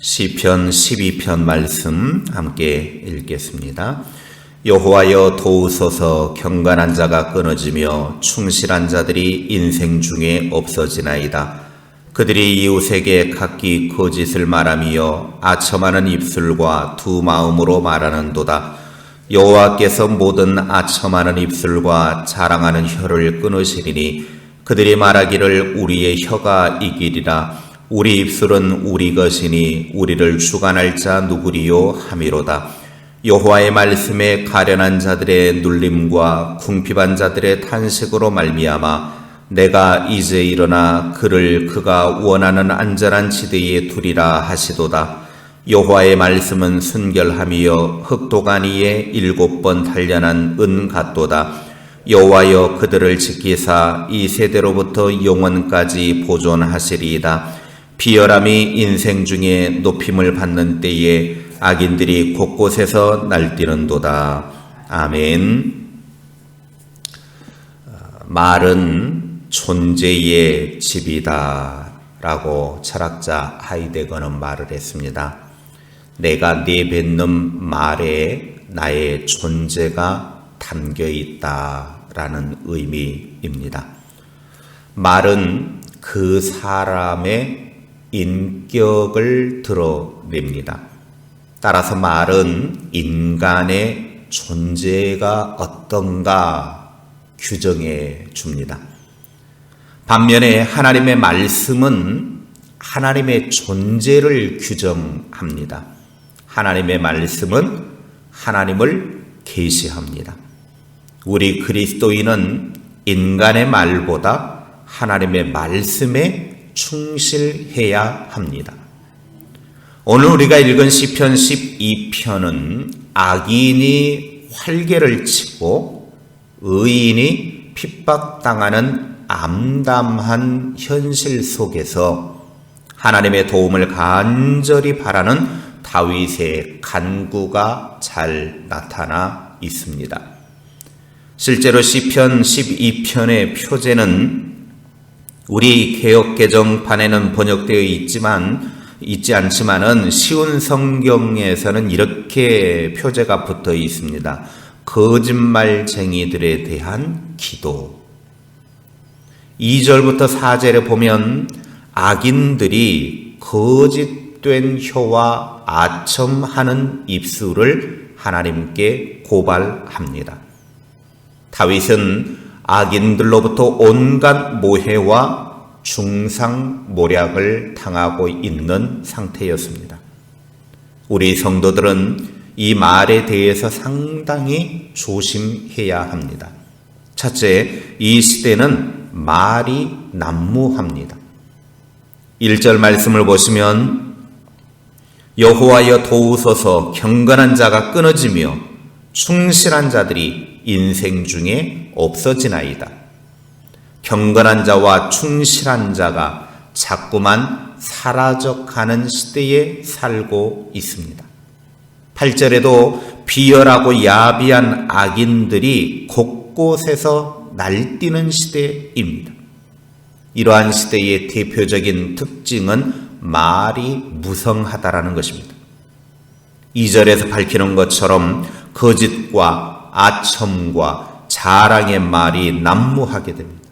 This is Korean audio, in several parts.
시편 12편 말씀 함께 읽겠습니다. 여호와여 도우소서. 경건한 자가 끊어지며 충실한 자들이 인생 중에 없어지나이다. 그들이 이웃에게 각기 거짓을 말하며 아첨하는 입술과 두 마음으로 말하는도다. 여호와께서 모든 아첨하는 입술과 자랑하는 혀를 끊으시리니 그들이 말하기를 우리의 혀가 이기리라. 우리 입술은 우리 것이니 우리를 주관할 자 누구리요 함이로다. 여호와의 말씀에 가련한 자들의 눌림과 궁핍한 자들의 탄식으로 말미암아 내가 이제 일어나 그를 그가 원하는 안전한 지대에 두리라 하시도다. 여호와의 말씀은 순결함이여 흑도간 위에 7번 단련한 은 같도다. 여호와여 그들을 지키사 이 세대로부터 영원까지 보존하시리이다. 비열함이 인생 중에 높임을 받는 때에 악인들이 곳곳에서 날뛰는도다. 아멘. 말은 존재의 집이다 라고 철학자 하이데거는 말을 했습니다. 내가 내뱉는 말에 나의 존재가 담겨 있다라는 의미입니다. 말은 그 사람의 인격을 드러냅니다. 따라서 말은 인간의 존재가 어떤가 규정해 줍니다. 반면에 하나님의 말씀은 하나님의 존재를 규정합니다. 하나님의 말씀은 하나님을 계시합니다. 우리 그리스도인은 인간의 말보다 하나님의 말씀에 충실해야 합니다. 오늘 우리가 읽은 시편 12편은 악인이 활개를 치고 의인이 핍박당하는 암담한 현실 속에서 하나님의 도움을 간절히 바라는 다윗의 간구가 잘 나타나 있습니다. 실제로 시편 12편의 표제는 우리 개역개정판에는 번역되어 있지 않지만은 쉬운 성경에서는 이렇게 표제가 붙어 있습니다. 거짓말쟁이들에 대한 기도. 2절부터 4절에 보면 악인들이 거짓된 혀와 아첨하는 입술을 하나님께 고발합니다. 다윗은 악인들로부터 온갖 모해와 중상모략을 당하고 있는 상태였습니다. 우리 성도들은 이 말에 대해서 상당히 조심해야 합니다. 첫째, 이 시대는 말이 난무합니다. 1절 말씀을 보시면 여호와여 도우소서. 경건한 자가 끊어지며 충실한 자들이 인생 중에 없어지나이다. 경건한 자와 충실한 자가 자꾸만 사라져가는 시대에 살고 있습니다. 8절에도 비열하고 야비한 악인들이 곳곳에서 날뛰는 시대입니다. 이러한 시대의 대표적인 특징은 말이 무성하다라는 것입니다. 2절에서 밝히는 것처럼 거짓과 아첨과 자랑의 말이 난무하게 됩니다.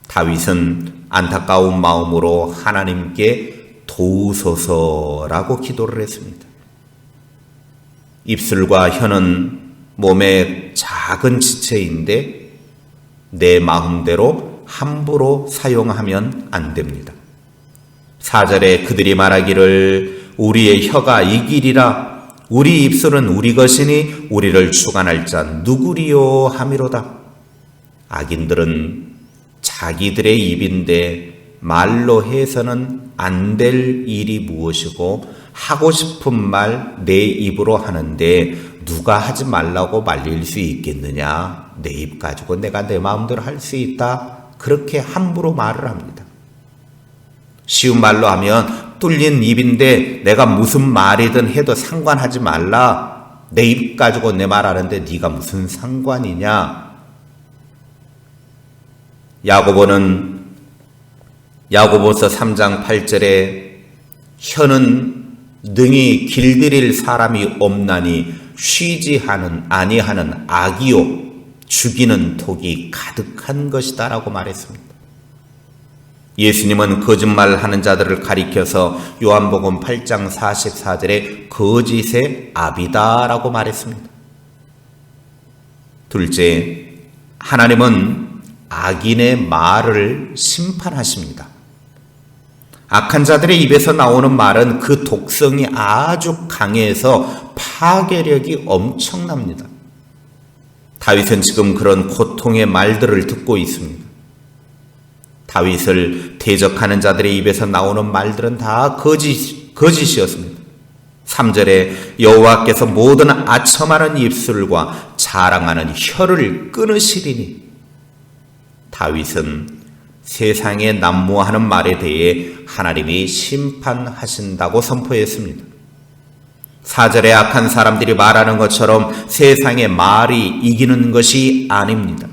다윗은 안타까운 마음으로 하나님께 도우소서라고 기도를 했습니다. 입술과 혀는 몸의 작은 지체인데 내 마음대로 함부로 사용하면 안 됩니다. 4절에 그들이 말하기를 우리의 혀가 이기리라. 우리 입술은 우리 것이니 우리를 주관할 자 누구리요 함이로다. 악인들은 자기들의 입인데 말로 해서는 안 될 일이 무엇이고 하고 싶은 말 내 입으로 하는데 누가 하지 말라고 말릴 수 있겠느냐. 내 입 가지고 내가 내 마음대로 할 수 있다. 그렇게 함부로 말을 합니다. 쉬운 말로 하면 뚫린 입인데 내가 무슨 말이든 해도 상관하지 말라. 내 입 가지고 내 말하는데 네가 무슨 상관이냐. 야고보서 3장 8절에 혀는 능히 길들일 사람이 없나니 쉬지 아니하는 악이요 죽이는 독이 가득한 것이다 라고 말했습니다. 예수님은 거짓말하는 자들을 가리켜서 요한복음 8장 44절에 거짓의 아비다 라고 말했습니다. 둘째, 하나님은 악인의 말을 심판하십니다. 악한 자들의 입에서 나오는 말은 그 독성이 아주 강해서 파괴력이 엄청납니다. 다윗은 지금 그런 고통의 말들을 듣고 있습니다. 다윗을 대적하는 자들의 입에서 나오는 말들은 다 거짓이었습니다. 3절에 여호와께서 모든 아첨하는 입술과 자랑하는 혀를 끊으시리니, 다윗은 세상에 난무하는 말에 대해 하나님이 심판하신다고 선포했습니다. 4절에 악한 사람들이 말하는 것처럼 세상의 말이 이기는 것이 아닙니다.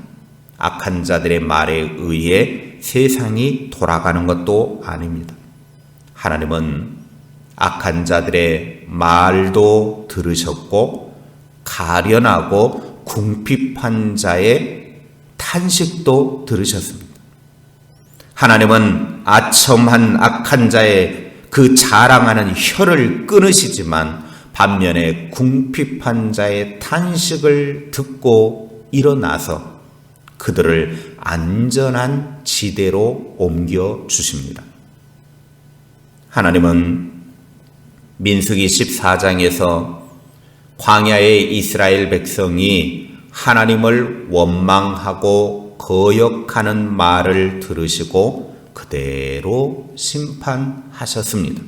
악한 자들의 말에 의해 세상이 돌아가는 것도 아닙니다. 하나님은 악한 자들의 말도 들으셨고 가련하고 궁핍한 자의 탄식도 들으셨습니다. 하나님은 아첨한 악한 자의 그 자랑하는 혀를 끊으시지만 반면에 궁핍한 자의 탄식을 듣고 일어나서 그들을 안전한 지대로 옮겨 주십니다. 하나님은 민수기 14장에서 광야의 이스라엘 백성이 하나님을 원망하고 거역하는 말을 들으시고 그대로 심판하셨습니다.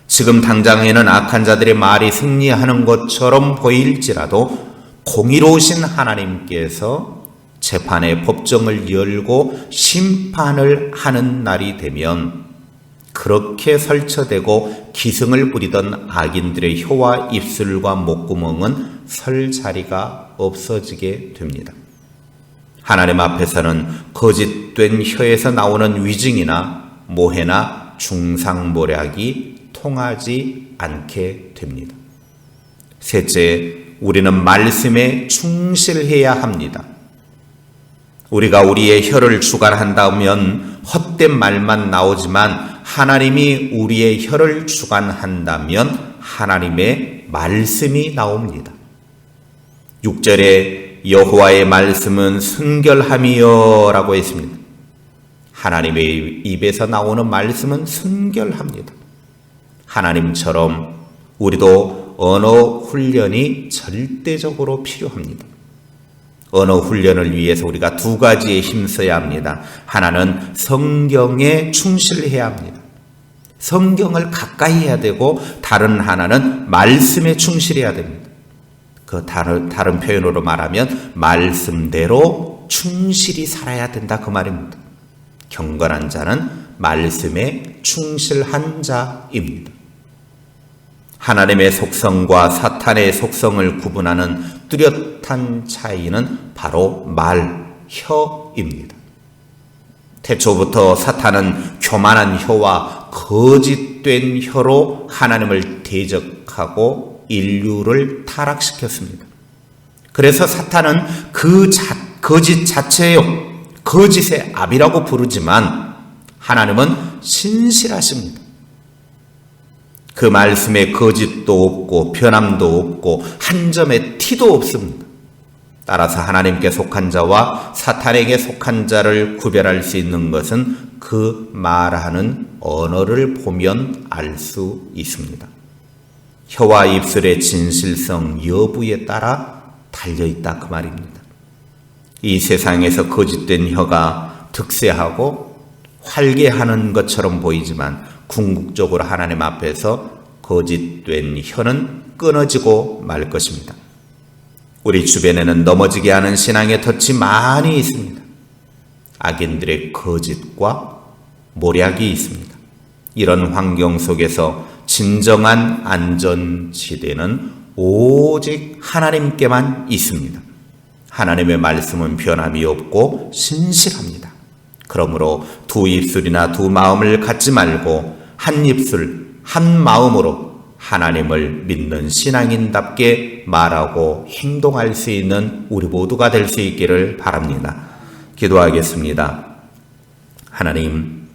지금 당장에는 악한 자들의 말이 승리하는 것처럼 보일지라도 공의로우신 하나님께서 재판의 법정을 열고 심판을 하는 날이 되면 그렇게 설쳐대고 기승을 부리던 악인들의 혀와 입술과 목구멍은 설 자리가 없어지게 됩니다. 하나님 앞에서는 거짓된 혀에서 나오는 위증이나 모해나 중상모략이 통하지 않게 됩니다. 셋째, 우리는 말씀에 충실해야 합니다. 우리가 우리의 혀를 주관한다면 헛된 말만 나오지만 하나님이 우리의 혀를 주관한다면 하나님의 말씀이 나옵니다. 6절에 여호와의 말씀은 순결함이여 라고 했습니다. 하나님의 입에서 나오는 말씀은 순결합니다. 하나님처럼 우리도 언어 훈련이 절대적으로 필요합니다. 언어 훈련을 위해서 우리가 두 가지에 힘써야 합니다. 하나는 성경에 충실해야 합니다. 성경을 가까이 해야 되고 다른 하나는 말씀에 충실해야 됩니다. 그 다른 표현으로 말하면 말씀대로 충실히 살아야 된다 그 말입니다. 경건한 자는 말씀에 충실한 자입니다. 하나님의 속성과 사탄의 속성을 구분하는 뚜렷한 차이는 바로 말, 혀입니다. 태초부터 사탄은 교만한 혀와 거짓된 혀로 하나님을 대적하고 인류를 타락시켰습니다. 그래서 사탄은 그 거짓 자체요, 거짓의 압이라고 부르지만 하나님은 신실하십니다. 그 말씀에 거짓도 없고 변함도 없고 한 점의 티도 없습니다. 따라서 하나님께 속한 자와 사탄에게 속한 자를 구별할 수 있는 것은 그 말하는 언어를 보면 알 수 있습니다. 혀와 입술의 진실성 여부에 따라 달려있다 그 말입니다. 이 세상에서 거짓된 혀가 득세하고 활개하는 것처럼 보이지만 궁극적으로 하나님 앞에서 거짓된 혀는 끊어지고 말 것입니다. 우리 주변에는 넘어지게 하는 신앙의 덫이 많이 있습니다. 악인들의 거짓과 모략이 있습니다. 이런 환경 속에서 진정한 안전지대는 오직 하나님께만 있습니다. 하나님의 말씀은 변함이 없고 신실합니다. 그러므로 두 입술이나 두 마음을 갖지 말고 한 입술 한 마음으로 하나님을 믿는 신앙인답게 말하고 행동할 수 있는 우리 모두가 될 수 있기를 바랍니다. 기도하겠습니다. 하나님,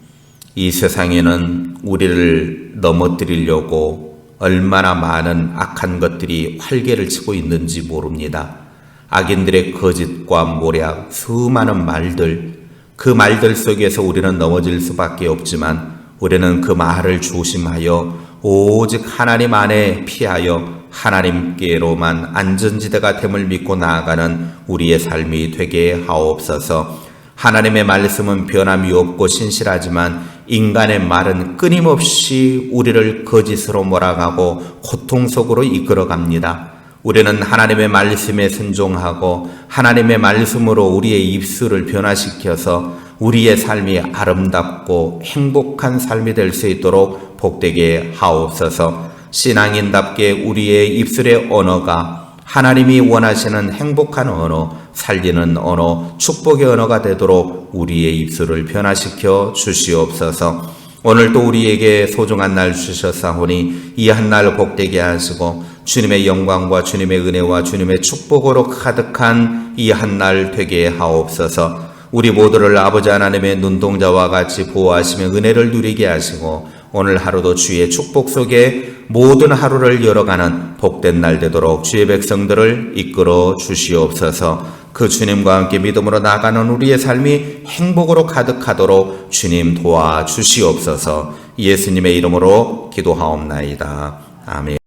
이 세상에는 우리를 넘어뜨리려고 얼마나 많은 악한 것들이 활개를 치고 있는지 모릅니다. 악인들의 거짓과 모략, 수많은 말들, 그 말들 속에서 우리는 넘어질 수밖에 없지만 우리는 그 말을 조심하여 오직 하나님 안에 피하여 하나님께로만 안전지대가 됨을 믿고 나아가는 우리의 삶이 되게 하옵소서. 하나님의 말씀은 변함이 없고 신실하지만 인간의 말은 끊임없이 우리를 거짓으로 몰아가고 고통 속으로 이끌어갑니다. 우리는 하나님의 말씀에 순종하고 하나님의 말씀으로 우리의 입술을 변화시켜서 우리의 삶이 아름답고 행복한 삶이 될 수 있도록 복되게 하옵소서. 신앙인답게 우리의 입술의 언어가 하나님이 원하시는 행복한 언어, 살리는 언어, 축복의 언어가 되도록 우리의 입술을 변화시켜 주시옵소서. 오늘도 우리에게 소중한 날 주셨사오니 이 한 날 복되게 하시고 주님의 영광과 주님의 은혜와 주님의 축복으로 가득한 이 한 날 되게 하옵소서. 우리 모두를 아버지 하나님의 눈동자와 같이 보호하시며 은혜를 누리게 하시고 오늘 하루도 주의 축복 속에 모든 하루를 열어가는 복된 날 되도록 주의 백성들을 이끌어 주시옵소서. 그 주님과 함께 믿음으로 나아가는 우리의 삶이 행복으로 가득하도록 주님 도와주시옵소서. 예수님의 이름으로 기도하옵나이다. 아멘.